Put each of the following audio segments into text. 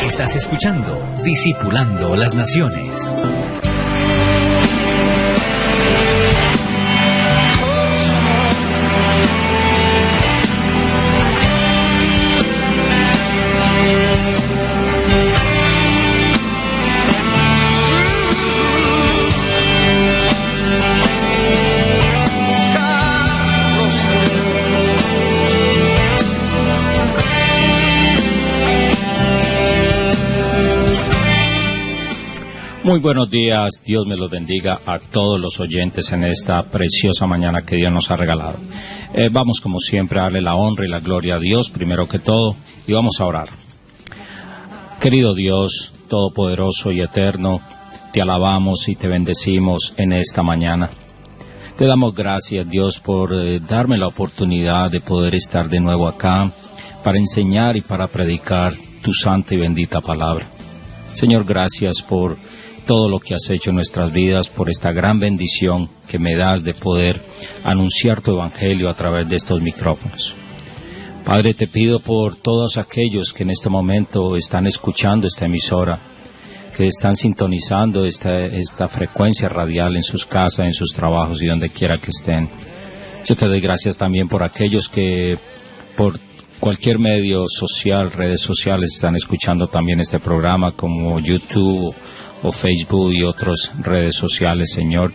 Estás escuchando Discipulando las Naciones. Muy buenos días, Dios me los bendiga a todos los oyentes en esta preciosa mañana que Dios nos ha regalado. Vamos como siempre a darle la honra y la gloria a Dios primero que todo y vamos a orar. Querido Dios, todopoderoso y eterno, te alabamos y te bendecimos en esta mañana. Te damos gracias, Dios, por darme la oportunidad de poder estar de nuevo acá para enseñar y para predicar tu santa y bendita palabra. Señor, gracias por todo lo que has hecho en nuestras vidas, por esta gran bendición que me das de poder anunciar tu evangelio a través de estos micrófonos. Padre, te pido por todos aquellos que en este momento están escuchando esta emisora, que están sintonizando esta frecuencia radial en sus casas, en sus trabajos y donde quiera que estén. Yo te doy gracias también por aquellos que por cualquier medio social, redes sociales, están escuchando también este programa como YouTube o Facebook y otras redes sociales, Señor.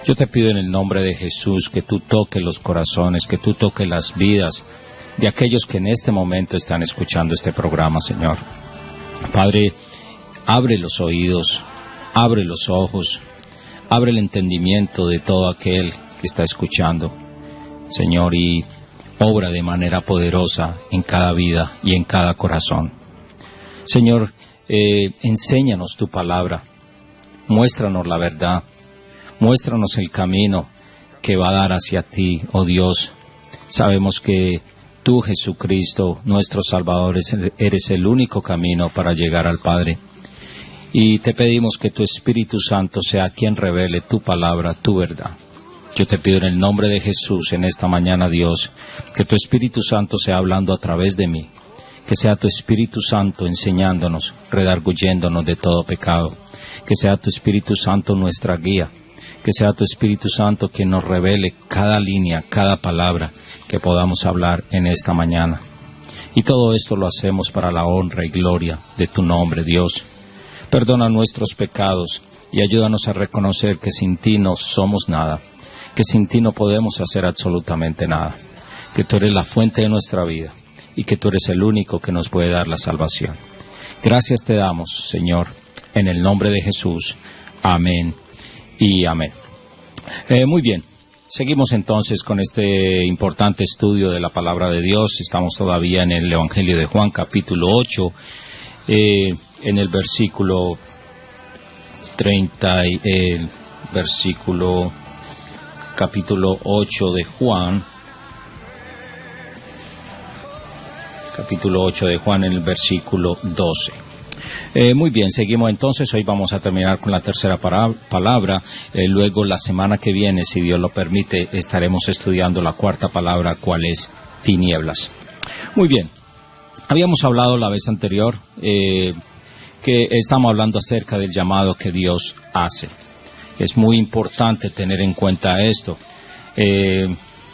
Yo te pido en el nombre de Jesús que tú toques los corazones, que tú toques las vidas de aquellos que en este momento están escuchando este programa, Señor. Padre, abre los oídos, abre los ojos, abre el entendimiento de todo aquel que está escuchando, Señor, y obra de manera poderosa en cada vida y en cada corazón. Señor, enséñanos tu palabra, muéstranos la verdad, muéstranos el camino que va a dar hacia ti, oh Dios. Sabemos que tú, Jesucristo, nuestro Salvador, eres el único camino para llegar al Padre. Y te pedimos que tu Espíritu Santo sea quien revele tu palabra, tu verdad. Yo te pido en el nombre de Jesús en esta mañana, Dios, que tu Espíritu Santo sea hablando a través de mí, que sea tu Espíritu Santo enseñándonos, redarguyéndonos de todo pecado, que sea tu Espíritu Santo nuestra guía, que sea tu Espíritu Santo quien nos revele cada línea, cada palabra que podamos hablar en esta mañana. Y todo esto lo hacemos para la honra y gloria de tu nombre, Dios. Perdona nuestros pecados y ayúdanos a reconocer que sin ti no somos nada, que sin ti no podemos hacer absolutamente nada, que tú eres la fuente de nuestra vida y que tú eres el único que nos puede dar la salvación. Gracias te damos, Señor, en el nombre de Jesús. Amén y amén. Muy bien, seguimos entonces con este importante estudio de la palabra de Dios. Estamos todavía en el Evangelio de Juan, capítulo 8, en el versículo 30, capítulo 8 de Juan, capítulo 8 de Juan en el versículo 12. Muy bien, seguimos entonces. Hoy vamos a terminar con la tercera palabra. Luego la semana que viene, si Dios lo permite, estaremos estudiando la cuarta palabra, cuál es tinieblas. Muy bien, habíamos hablado la vez anterior que estamos hablando acerca del llamado que Dios hace. Es muy importante tener en cuenta esto.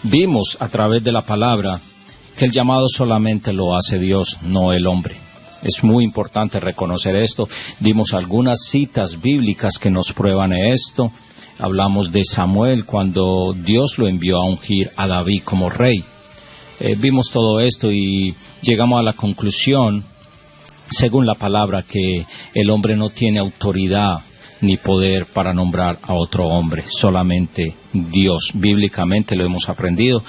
Vimos a través de la palabra que el llamado solamente lo hace Dios, no el hombre. Es muy importante reconocer esto. Dimos algunas citas bíblicas que nos prueban esto. Hablamos de Samuel cuando Dios lo envió a ungir a David como rey. Vimos todo esto y llegamos a la conclusión, según la palabra, que el hombre no tiene autoridad ni poder para nombrar a otro hombre, solamente Dios. Bíblicamente lo hemos aprendido.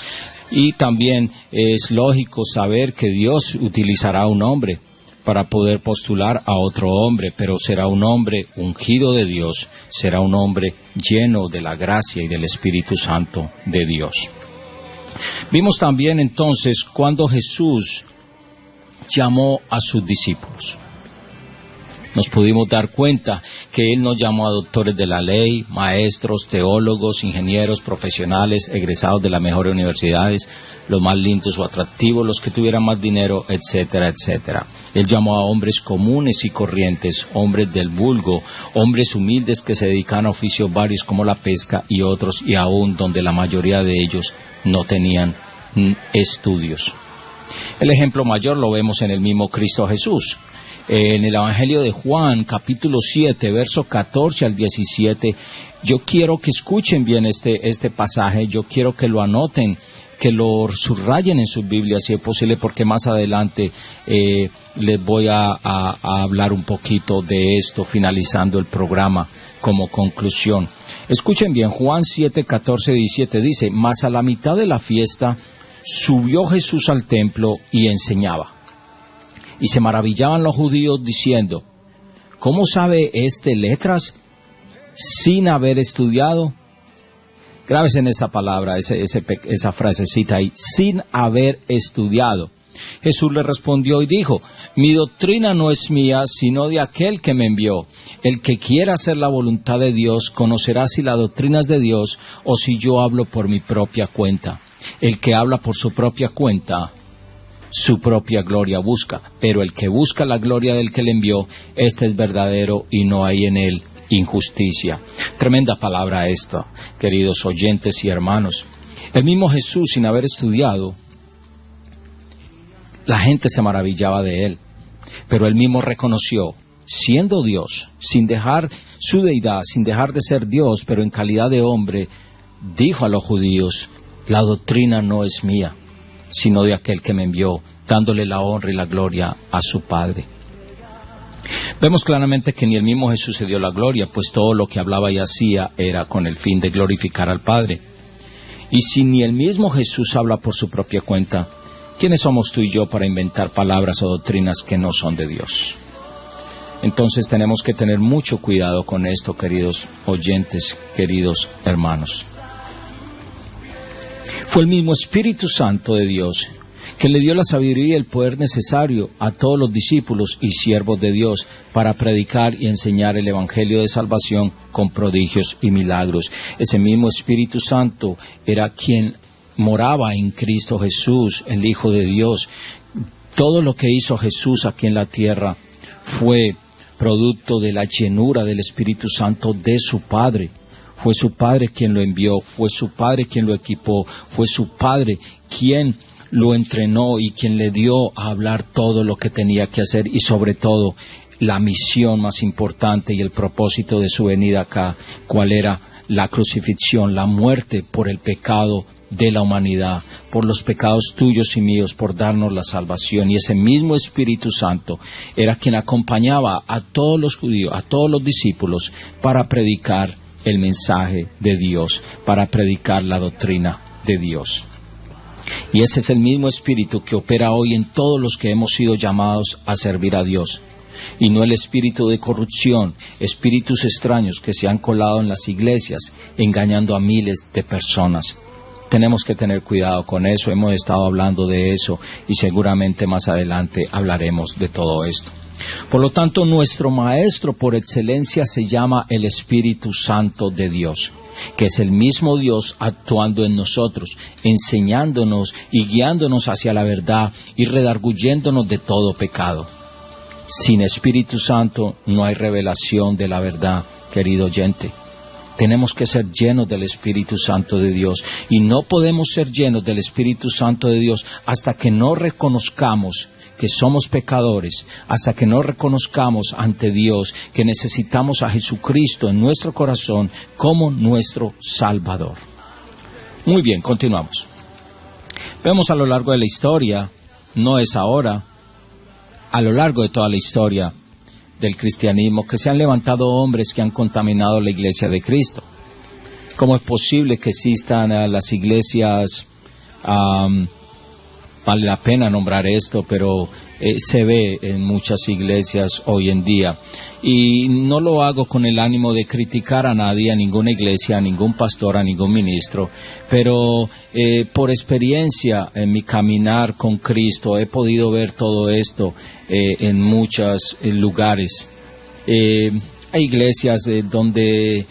Y también es lógico saber que Dios utilizará a un hombre para poder postular a otro hombre, pero será un hombre ungido de Dios, será un hombre lleno de la gracia y del Espíritu Santo de Dios. Vimos también entonces cuando Jesús llamó a sus discípulos. Nos pudimos dar cuenta que Él nos llamó a doctores de la ley, maestros, teólogos, ingenieros, profesionales, egresados de las mejores universidades, los más lindos o atractivos, los que tuvieran más dinero, etcétera, etcétera. Él llamó a hombres comunes y corrientes, hombres del vulgo, hombres humildes que se dedican a oficios varios como la pesca y otros, y aún donde la mayoría de ellos no tenían estudios. El ejemplo mayor lo vemos en el mismo Cristo Jesús. En el Evangelio de Juan, capítulo 7, verso 14 al 17, yo quiero que escuchen bien este pasaje, yo quiero que lo anoten, que lo subrayen en sus Biblias si es posible, porque más adelante les voy a hablar un poquito de esto, finalizando el programa como conclusión. Escuchen bien, Juan 7, 14, 17 dice, mas a la mitad de la fiesta subió Jesús al templo y enseñaba. Y se maravillaban los judíos diciendo, ¿cómo sabe este letras sin haber estudiado? Grábese en esa palabra, esa frasecita ahí, sin haber estudiado. Jesús le respondió y dijo, mi doctrina no es mía, sino de aquel que me envió. El que quiera hacer la voluntad de Dios, conocerá si la doctrina es de Dios o si yo hablo por mi propia cuenta. El que habla por su propia cuenta, su propia gloria busca, pero el que busca la gloria del que le envió, este es verdadero y no hay en él injusticia. Tremenda palabra esta, queridos oyentes y hermanos. El mismo Jesús, sin haber estudiado, la gente se maravillaba de él, pero él mismo reconoció, siendo Dios, sin dejar su deidad, sin dejar de ser Dios, pero en calidad de hombre, dijo a los judíos, la doctrina no es mía, sino de aquel que me envió, dándole la honra y la gloria a su Padre. Vemos claramente que ni el mismo Jesús se dio la gloria, pues todo lo que hablaba y hacía era con el fin de glorificar al Padre. Y si ni el mismo Jesús habla por su propia cuenta, ¿quiénes somos tú y yo para inventar palabras o doctrinas que no son de Dios? Entonces tenemos que tener mucho cuidado con esto, queridos oyentes, queridos hermanos. Fue el mismo Espíritu Santo de Dios que le dio la sabiduría y el poder necesario a todos los discípulos y siervos de Dios para predicar y enseñar el Evangelio de salvación con prodigios y milagros. Ese mismo Espíritu Santo era quien moraba en Cristo Jesús, el Hijo de Dios. Todo lo que hizo Jesús aquí en la tierra fue producto de la llenura del Espíritu Santo de su Padre. Fue su Padre quien lo envió, fue su Padre quien lo equipó, fue su Padre quien lo entrenó y quien le dio a hablar todo lo que tenía que hacer y sobre todo la misión más importante y el propósito de su venida acá, cuál era la crucifixión, la muerte por el pecado de la humanidad, por los pecados tuyos y míos, por darnos la salvación. Y ese mismo Espíritu Santo era quien acompañaba a todos los judíos, a todos los discípulos para predicar el mensaje de Dios, para predicar la doctrina de Dios. Y ese es el mismo Espíritu que opera hoy en todos los que hemos sido llamados a servir a Dios. Y no el espíritu de corrupción, espíritus extraños que se han colado en las iglesias, engañando a miles de personas. Tenemos que tener cuidado con eso, hemos estado hablando de eso y seguramente más adelante hablaremos de todo esto. Por lo tanto, nuestro Maestro por excelencia se llama el Espíritu Santo de Dios, que es el mismo Dios actuando en nosotros, enseñándonos y guiándonos hacia la verdad y redarguyéndonos de todo pecado. Sin Espíritu Santo no hay revelación de la verdad, querido oyente. Tenemos que ser llenos del Espíritu Santo de Dios y no podemos ser llenos del Espíritu Santo de Dios hasta que no reconozcamos que somos pecadores, hasta que no reconozcamos ante Dios que necesitamos a Jesucristo en nuestro corazón como nuestro Salvador. Muy bien, continuamos. Vemos a lo largo de la historia, no es ahora, a lo largo de toda la historia del cristianismo, que se han levantado hombres que han contaminado la iglesia de Cristo. ¿Cómo es posible que existan las iglesias? Vale la pena nombrar esto, pero se ve en muchas iglesias hoy en día. Y no lo hago con el ánimo de criticar a nadie, a ninguna iglesia, a ningún pastor, a ningún ministro, pero por experiencia en mi caminar con Cristo he podido ver todo esto en muchos lugares. Hay iglesias donde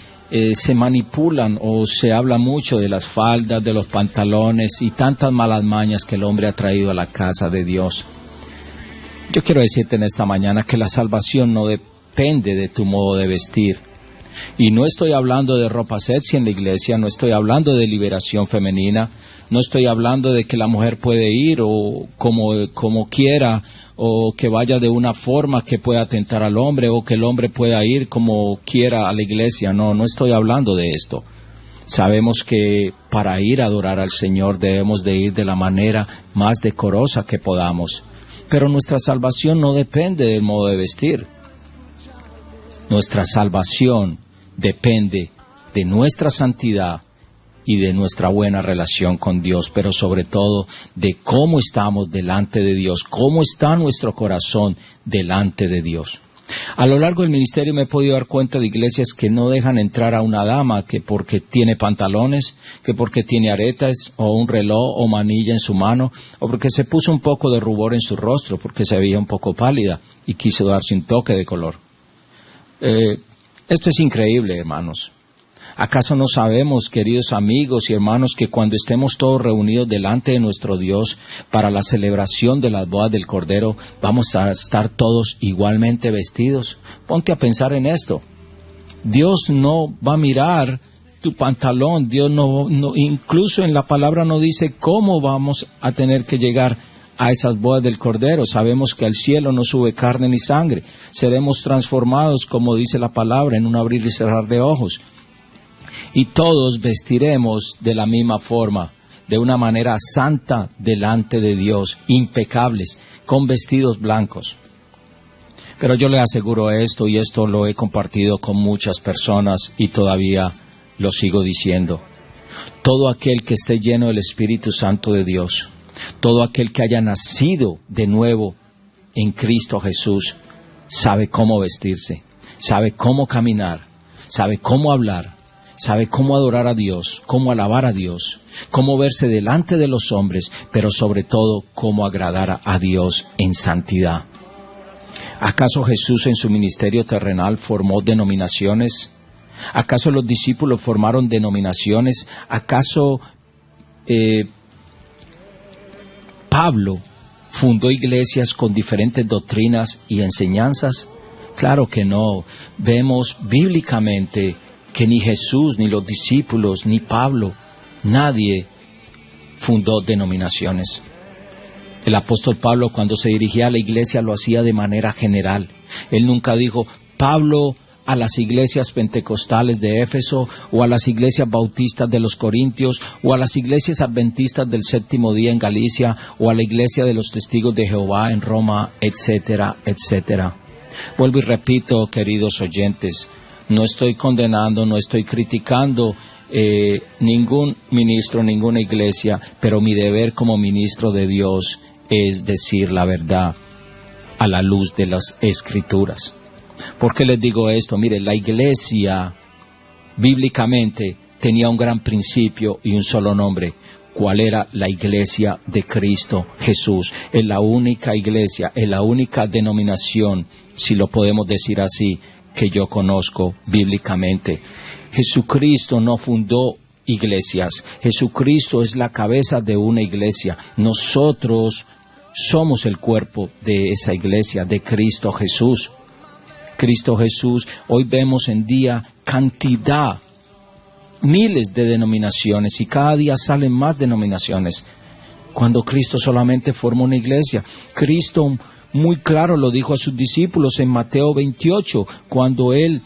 se manipulan o se habla mucho de las faldas, de los pantalones y tantas malas mañas que el hombre ha traído a la casa de Dios. Yo quiero decirte en esta mañana que la salvación no depende de tu modo de vestir. Y no estoy hablando de ropa sexy en la iglesia, no estoy hablando de liberación femenina, no estoy hablando de que la mujer puede ir o como quiera, o que vaya de una forma que pueda tentar al hombre, o que el hombre pueda ir como quiera a la iglesia. No estoy hablando de esto. Sabemos que para ir a adorar al Señor debemos de ir de la manera más decorosa que podamos. Pero nuestra salvación no depende del modo de vestir. Nuestra salvación depende de nuestra santidad y de nuestra buena relación con Dios, pero sobre todo de cómo estamos delante de Dios, cómo está nuestro corazón delante de Dios. A lo largo del ministerio me he podido dar cuenta de iglesias que no dejan entrar a una dama que porque tiene pantalones, que porque tiene aretes o un reloj o manilla en su mano, o porque se puso un poco de rubor en su rostro, porque se veía un poco pálida y quiso darse un toque de color. Esto es increíble, hermanos. ¿Acaso no sabemos, queridos amigos y hermanos, que cuando estemos todos reunidos delante de nuestro Dios para la celebración de las bodas del Cordero, vamos a estar todos igualmente vestidos? Ponte a pensar en esto. Dios no va a mirar tu pantalón. Dios no, incluso en la palabra no dice cómo vamos a tener que llegar a esas bodas del Cordero. Sabemos que al cielo no sube carne ni sangre. Seremos transformados, como dice la palabra, en un abrir y cerrar de ojos. Y todos vestiremos de la misma forma, de una manera santa delante de Dios, impecables, con vestidos blancos. Pero yo le aseguro esto, y esto lo he compartido con muchas personas y todavía lo sigo diciendo. Todo aquel que esté lleno del Espíritu Santo de Dios, todo aquel que haya nacido de nuevo en Cristo Jesús, sabe cómo vestirse, sabe cómo caminar, sabe cómo hablar, sabe cómo adorar a Dios, cómo alabar a Dios, cómo verse delante de los hombres, pero sobre todo cómo agradar a Dios en santidad. ¿Acaso Jesús en su ministerio terrenal formó denominaciones? ¿Acaso los discípulos formaron denominaciones? ¿Acaso Pablo fundó iglesias con diferentes doctrinas y enseñanzas? Claro que no. Vemos bíblicamente que ni Jesús, ni los discípulos, ni Pablo, nadie fundó denominaciones. El apóstol Pablo, cuando se dirigía a la iglesia, lo hacía de manera general. Él nunca dijo, Pablo a las iglesias pentecostales de Éfeso, o a las iglesias bautistas de los Corintios, o a las iglesias adventistas del séptimo día en Galicia, o a la iglesia de los testigos de Jehová en Roma, etcétera, etcétera. Vuelvo y repito, queridos oyentes, no estoy condenando, no estoy criticando ningún ministro, ninguna iglesia, pero mi deber como ministro de Dios es decir la verdad a la luz de las Escrituras. ¿Por qué les digo esto? Mire, la iglesia bíblicamente tenía un gran principio y un solo nombre. ¿Cuál era? La iglesia de Cristo Jesús. Es la única iglesia, es la única denominación, si lo podemos decir así, que yo conozco bíblicamente. Jesucristo no fundó iglesias. Jesucristo es la cabeza de una iglesia. Nosotros somos el cuerpo de esa iglesia, de Cristo Jesús. Cristo Jesús, hoy vemos en día cantidad, miles de denominaciones, y cada día salen más denominaciones, cuando Cristo solamente formó una iglesia. Cristo muy claro lo dijo a sus discípulos en Mateo 28, cuando Él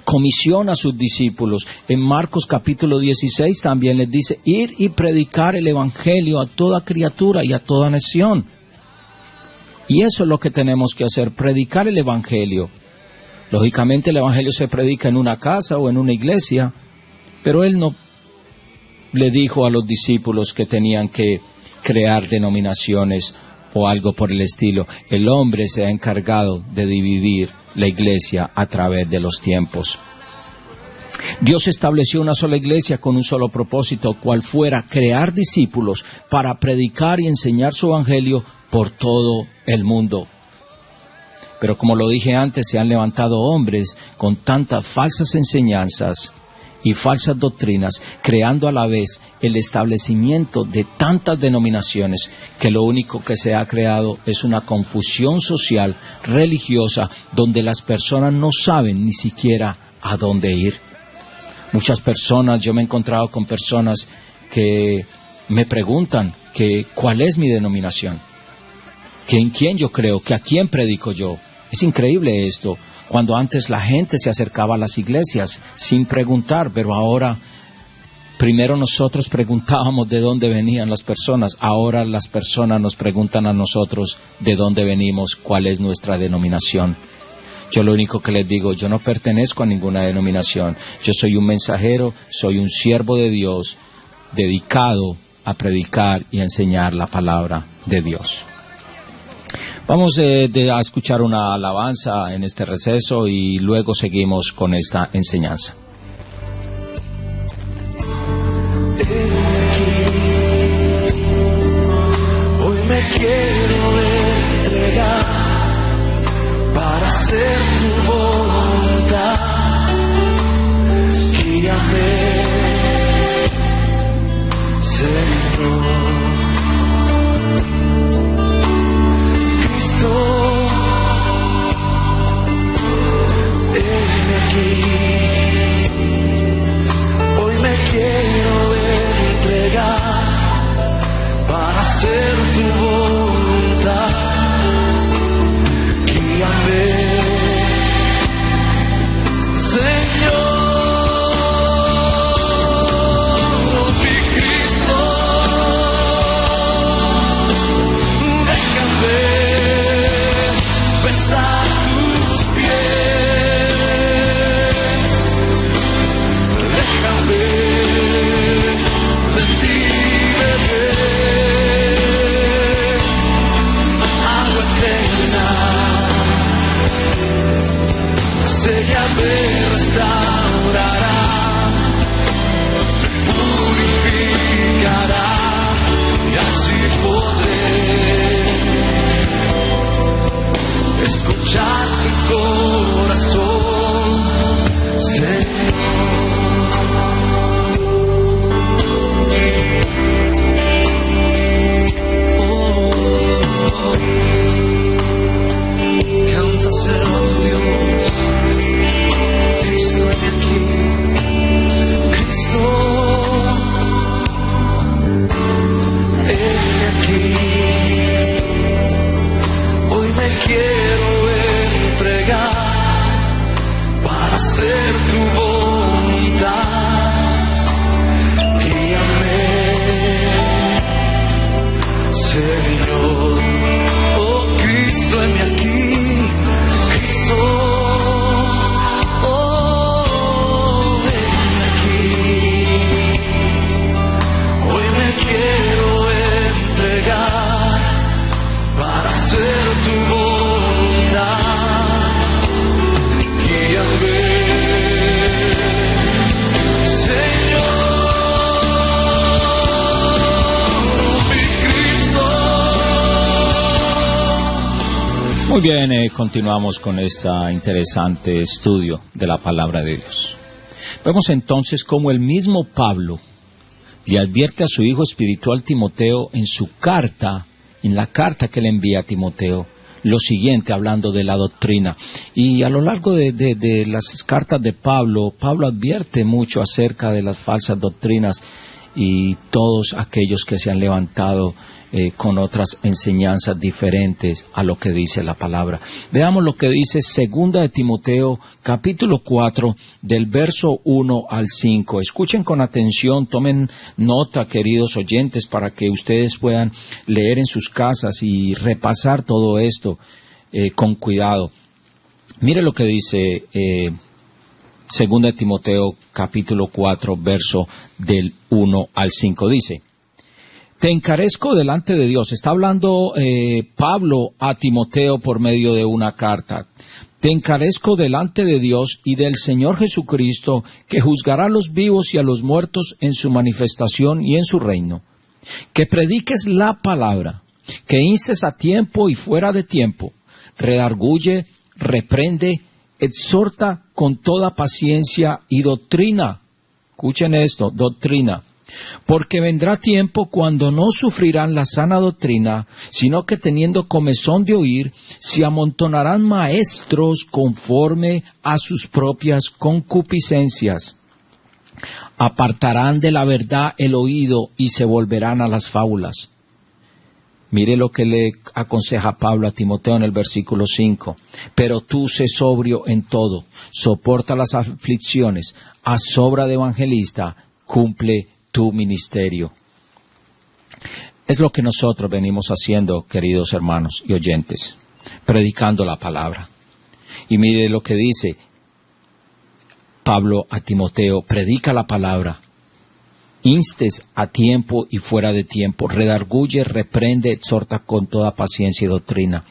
comisiona a sus discípulos. En Marcos capítulo 16 también les dice, ir y predicar el evangelio a toda criatura y a toda nación. Y eso es lo que tenemos que hacer, predicar el evangelio. Lógicamente el evangelio se predica en una casa o en una iglesia, pero Él no le dijo a los discípulos que tenían que crear denominaciones o algo por el estilo. El hombre se ha encargado de dividir la iglesia a través de los tiempos. Dios estableció una sola iglesia con un solo propósito, cual fuera crear discípulos para predicar y enseñar su evangelio por todo el mundo. Pero como lo dije antes, se han levantado hombres con tantas falsas enseñanzas y falsas doctrinas, creando a la vez el establecimiento de tantas denominaciones, que lo único que se ha creado es una confusión social, religiosa, donde las personas no saben ni siquiera a dónde ir. Muchas personas, yo me he encontrado con personas que me preguntan que cuál es mi denominación, que en quién yo creo, que a quién predico yo. Es increíble esto. Cuando antes la gente se acercaba a las iglesias sin preguntar, pero ahora primero nosotros preguntábamos de dónde venían las personas, ahora las personas nos preguntan a nosotros de dónde venimos, cuál es nuestra denominación. Yo lo único que les digo, yo no pertenezco a ninguna denominación, yo soy un mensajero, soy un siervo de Dios, dedicado a predicar y a enseñar la palabra de Dios. Vamos a escuchar una alabanza en este receso y luego seguimos con esta enseñanza. Hoy me quiero entregar para hacer tu voluntad. Guíame, Señor. Heme aquí, hoy me quiero entregar para hacer tu voluntad. Guíame, Señor, mi Cristo, déjame besar tus pies, déjame de ti beber agua eterna, séllame, restaurará, purificará y así podré escuchar tu corazón, Señor. Cántaselo a tu Dios. Cristo, heme aquí. Cristo, heme aquí. Hoy me quiero entregar para hacer tu voluntad. Guíame, Señor. Oh Cristo, heme aquí. Cristo, oh, heme aquí. Hoy me quiero entregar para hacer tu voluntad. Guíame, Señor, mi Cristo. Muy bien, continuamos con este interesante estudio de la palabra de Dios. Vemos entonces cómo el mismo Pablo le advierte a su hijo espiritual Timoteo en su carta, en la carta que le envía a Timoteo, lo siguiente, hablando de la doctrina. Y a lo largo de las cartas de Pablo, Pablo advierte mucho acerca de las falsas doctrinas y todos aquellos que se han levantado con otras enseñanzas diferentes a lo que dice la palabra. Veamos lo que dice 2 de Timoteo, capítulo 4, del verso 1 al 5. Escuchen con atención, tomen nota, queridos oyentes, para que ustedes puedan leer en sus casas y repasar todo esto con cuidado. Mire lo que dice 2 de Timoteo, capítulo 4, verso del 1 al 5. Dice: te encarezco delante de Dios. Está hablando Pablo a Timoteo por medio de una carta. Te encarezco delante de Dios y del Señor Jesucristo, que juzgará a los vivos y a los muertos en su manifestación y en su reino. Que prediques la palabra, que instes a tiempo y fuera de tiempo, redarguye, reprende, exhorta con toda paciencia y doctrina. Escuchen esto, doctrina. Porque vendrá tiempo cuando no sufrirán la sana doctrina, sino que teniendo comezón de oír, se amontonarán maestros conforme a sus propias concupiscencias. Apartarán de la verdad el oído y se volverán a las fábulas. Mire lo que le aconseja Pablo a Timoteo en el versículo 5. Pero tú sé sobrio en todo, soporta las aflicciones, a sobra de evangelista, cumple tu ministerio. Es lo que nosotros venimos haciendo, queridos hermanos y oyentes, predicando la palabra. Y mire lo que dice Pablo a Timoteo: predica la palabra, instes a tiempo y fuera de tiempo, redarguye, reprende, exhorta con toda paciencia y doctrina.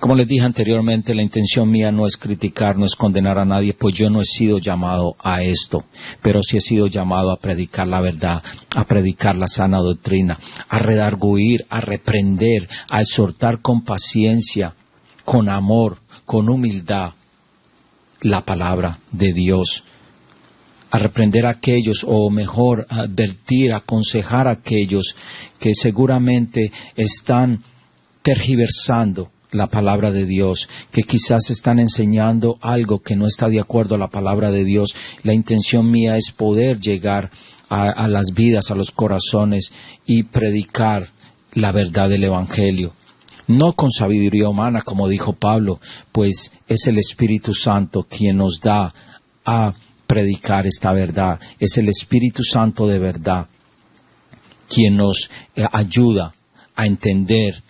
Como les dije anteriormente, la intención mía no es criticar, no es condenar a nadie, pues yo no he sido llamado a esto, pero sí he sido llamado a predicar la verdad, a predicar la sana doctrina, a redarguir, a reprender, a exhortar con paciencia, con amor, con humildad, la palabra de Dios, a reprender a aquellos, o mejor, a advertir, a aconsejar a aquellos que seguramente están tergiversando la palabra de Dios, que quizás están enseñando algo que no está de acuerdo a la palabra de Dios. La intención mía es poder llegar a las vidas, a los corazones y predicar la verdad del Evangelio. No con sabiduría humana, como dijo Pablo, pues es el Espíritu Santo quien nos da a predicar esta verdad. Es el Espíritu Santo de verdad quien nos ayuda a entender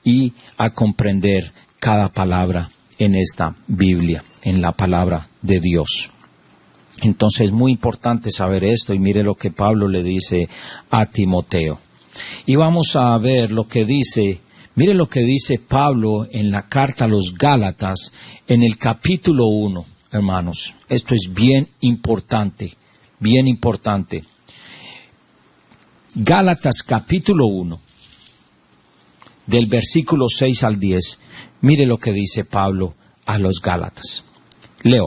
y a comprender cada palabra en esta Biblia, en la palabra de Dios. Entonces es muy importante saber esto, y mire lo que Pablo le dice a Timoteo. Y vamos a ver lo que dice, mire lo que dice Pablo en la carta a los Gálatas, en el capítulo 1, hermanos. Esto es bien importante, bien importante. Gálatas capítulo 1. Del versículo 6 al 10, mire lo que dice Pablo a los Gálatas. Leo.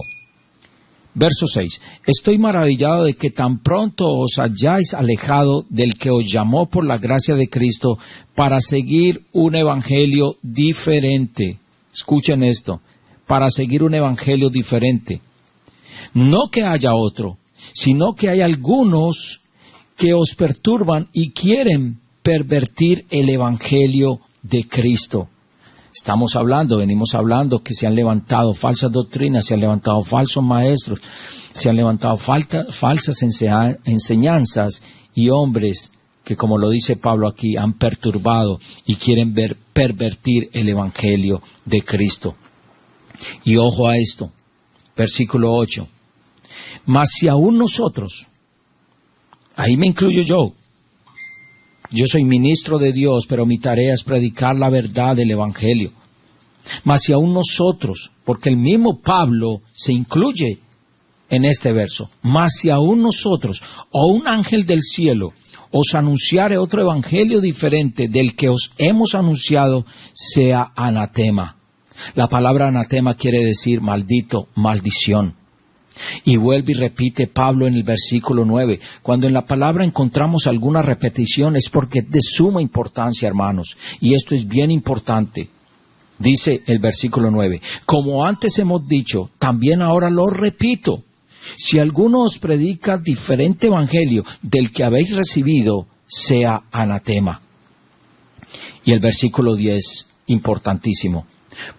Verso 6. Estoy maravillado de que tan pronto os hayáis alejado del que os llamó por la gracia de Cristo para seguir un evangelio diferente. Escuchen esto. Para seguir un evangelio diferente. No que haya otro, sino que hay algunos que os perturban y quieren pervertir el evangelio de Cristo. Venimos hablando que se han levantado falsas doctrinas, se han levantado falsos maestros, se han levantado falsas enseñanzas, y hombres que, como lo dice Pablo aquí, han perturbado y quieren pervertir el evangelio de Cristo. Y ojo a esto, versículo 8. Mas si aún nosotros, ahí me incluyo yo soy ministro de Dios, pero mi tarea es predicar la verdad del Evangelio. Mas si aún nosotros, porque el mismo Pablo se incluye en este verso, mas si aún nosotros, o un ángel del cielo, os anunciare otro evangelio diferente del que os hemos anunciado, sea anatema. La palabra anatema quiere decir maldito, maldición. Y vuelve y repite Pablo en el versículo 9. Cuando en la palabra encontramos alguna repetición es porque es de suma importancia, hermanos. Y esto es bien importante. Dice el versículo 9. Como antes hemos dicho, también ahora lo repito. Si alguno os predica diferente evangelio del que habéis recibido, sea anatema. Y el versículo 10, importantísimo.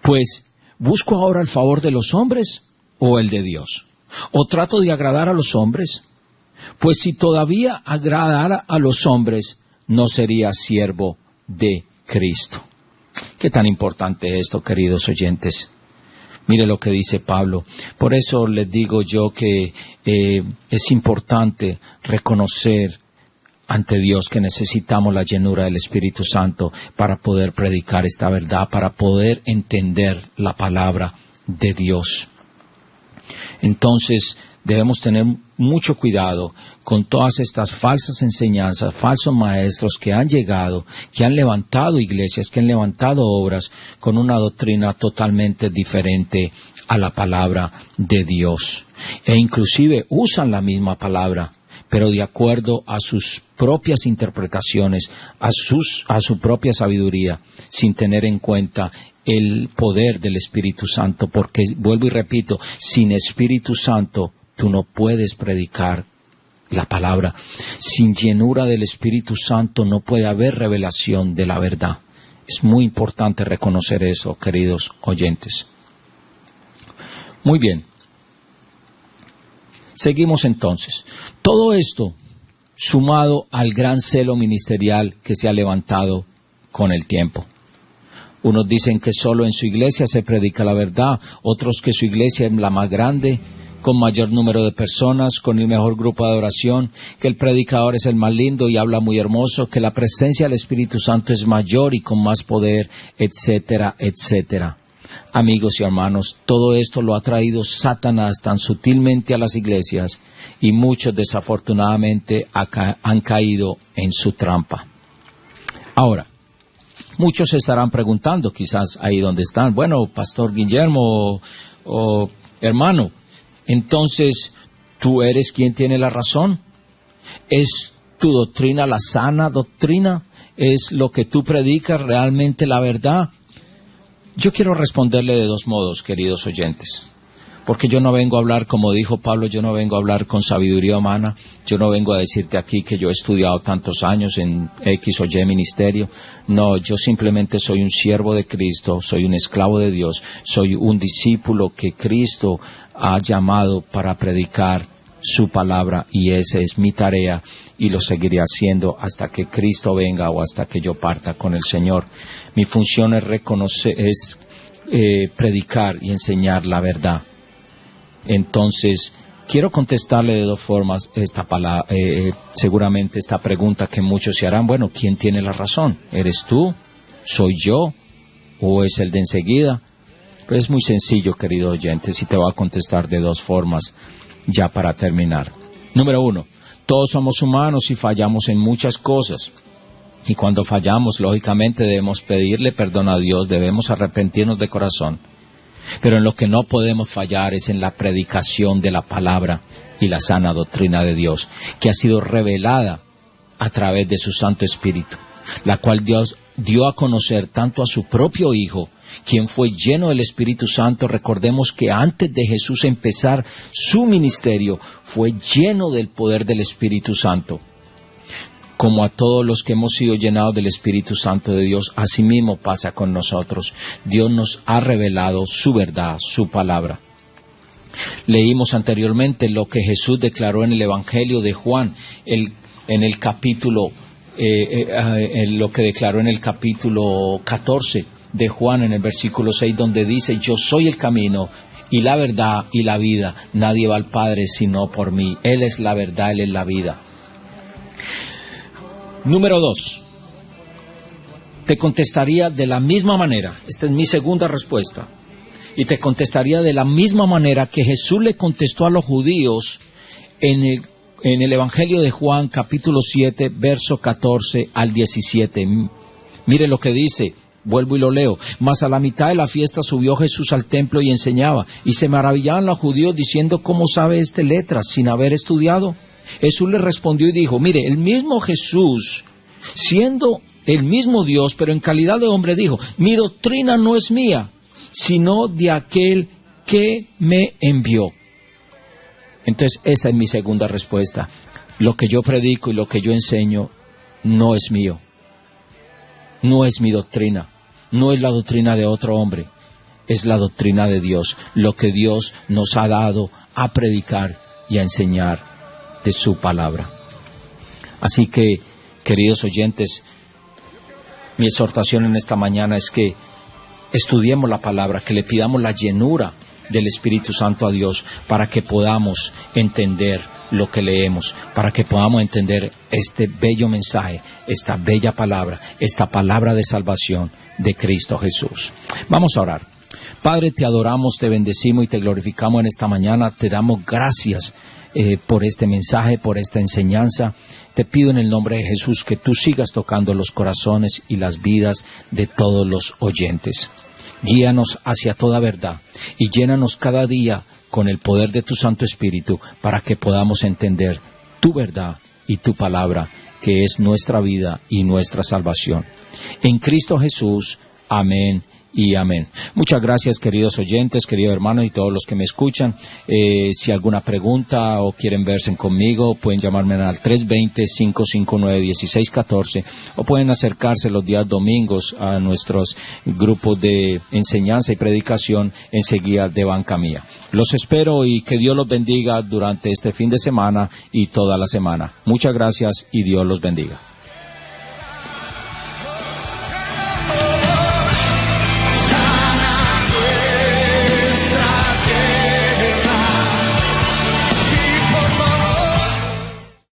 Pues, ¿busco ahora el favor de los hombres o el de Dios? ¿O trato de agradar a los hombres? Pues si todavía agradara a los hombres, no sería siervo de Cristo. ¿Qué tan importante es esto, queridos oyentes? Mire lo que dice Pablo. Por eso les digo yo que es importante reconocer ante Dios que necesitamos la llenura del Espíritu Santo para poder predicar esta verdad, para poder entender la palabra de Dios. Entonces, Debemos tener mucho cuidado con todas estas falsas enseñanzas, falsos maestros que han llegado, que han levantado iglesias, que han levantado obras con una doctrina totalmente diferente a la palabra de Dios. E inclusive usan la misma palabra, pero de acuerdo a sus propias interpretaciones, a su propia sabiduría, sin tener en cuenta el poder del Espíritu Santo, porque, vuelvo y repito, sin Espíritu Santo tú no puedes predicar la palabra. Sin llenura del Espíritu Santo no puede haber revelación de la verdad. Es muy importante reconocer eso, queridos oyentes. Muy bien. Seguimos entonces. Todo esto sumado al gran celo ministerial que se ha levantado con el tiempo. Unos dicen que solo en su iglesia se predica la verdad, otros que su iglesia es la más grande, con mayor número de personas, con el mejor grupo de adoración, que el predicador es el más lindo y habla muy hermoso, que la presencia del Espíritu Santo es mayor y con más poder, etcétera, etcétera. Amigos y hermanos, todo esto lo ha traído Satanás tan sutilmente a las iglesias y muchos desafortunadamente han caído en su trampa. Ahora, muchos se estarán preguntando, quizás ahí donde están, bueno, Pastor Guillermo o hermano, entonces, ¿tú eres quien tiene la razón? ¿Es tu doctrina la sana doctrina? ¿Es lo que tú predicas realmente la verdad? Yo quiero responderle de dos modos, queridos oyentes. Porque yo no vengo a hablar, como dijo Pablo, yo no vengo a hablar con sabiduría humana. Yo no vengo a decirte aquí que yo he estudiado tantos años en X o Y ministerio. No, yo simplemente soy un siervo de Cristo, soy un esclavo de Dios, soy un discípulo que Cristo ha llamado para predicar su palabra y esa es mi tarea y lo seguiré haciendo hasta que Cristo venga o hasta que yo parta con el Señor. Mi función es predicar y enseñar la verdad. Entonces, quiero contestarle de dos formas seguramente esta pregunta que muchos se harán. Bueno, ¿quién tiene la razón? ¿Eres tú? ¿Soy yo? ¿O es el de enseguida? Pues es muy sencillo, querido oyente, y te voy a contestar de dos formas ya para terminar. Número 1, todos somos humanos y fallamos en muchas cosas. Y cuando fallamos, lógicamente debemos pedirle perdón a Dios, debemos arrepentirnos de corazón. Pero en lo que no podemos fallar es en la predicación de la palabra y la sana doctrina de Dios, que ha sido revelada a través de su Santo Espíritu, la cual Dios dio a conocer tanto a su propio Hijo, quien fue lleno del Espíritu Santo. Recordemos que antes de Jesús empezar su ministerio, fue lleno del poder del Espíritu Santo. Como a todos los que hemos sido llenados del Espíritu Santo de Dios, asimismo pasa con nosotros. Dios nos ha revelado su verdad, su palabra. Leímos anteriormente lo que Jesús declaró en el Evangelio de Juan, lo que declaró en el capítulo 14 de Juan, en el versículo 6, donde dice: yo soy el camino y la verdad y la vida. Nadie va al Padre sino por mí. Él es la verdad, Él es la vida. Número 2, te contestaría de la misma manera, esta es mi segunda respuesta, y te contestaría de la misma manera que Jesús le contestó a los judíos en el Evangelio de Juan, capítulo 7, verso 14 al 17. Mire lo que dice, vuelvo y lo leo. Mas a la mitad de la fiesta subió Jesús al templo y enseñaba, y se maravillaban los judíos diciendo: ¿cómo sabe este letras sin haber estudiado? Jesús le respondió y dijo: mire, el mismo Jesús, siendo el mismo Dios, pero en calidad de hombre, dijo: mi doctrina no es mía, sino de aquel que me envió. Entonces, esa es mi segunda respuesta. Lo que yo predico y lo que yo enseño no es mío. No es mi doctrina. No es la doctrina de otro hombre. Es la doctrina de Dios. Lo que Dios nos ha dado a predicar y a enseñar de su palabra. Así que, queridos oyentes, mi exhortación en esta mañana es que estudiemos la palabra, que le pidamos la llenura del Espíritu Santo a Dios para que podamos entender lo que leemos, para que podamos entender este bello mensaje, esta bella palabra, esta palabra de salvación de Cristo Jesús. Vamos a orar. Padre, te adoramos, te bendecimos y te glorificamos en esta mañana. Te damos gracias por este mensaje, por esta enseñanza. Te pido en el nombre de Jesús que tú sigas tocando los corazones y las vidas de todos los oyentes. Guíanos hacia toda verdad y llénanos cada día con el poder de tu Santo Espíritu para que podamos entender tu verdad y tu palabra, que es nuestra vida y nuestra salvación. En Cristo Jesús, amén y amén. Muchas gracias, queridos oyentes, queridos hermanos y todos los que me escuchan. Si alguna pregunta o quieren verse conmigo, pueden llamarme al 320-559-1614 o pueden acercarse los días domingos a nuestros grupos de enseñanza y predicación enseguida de Banca Mía. Los espero y que Dios los bendiga durante este fin de semana y toda la semana. Muchas gracias y Dios los bendiga.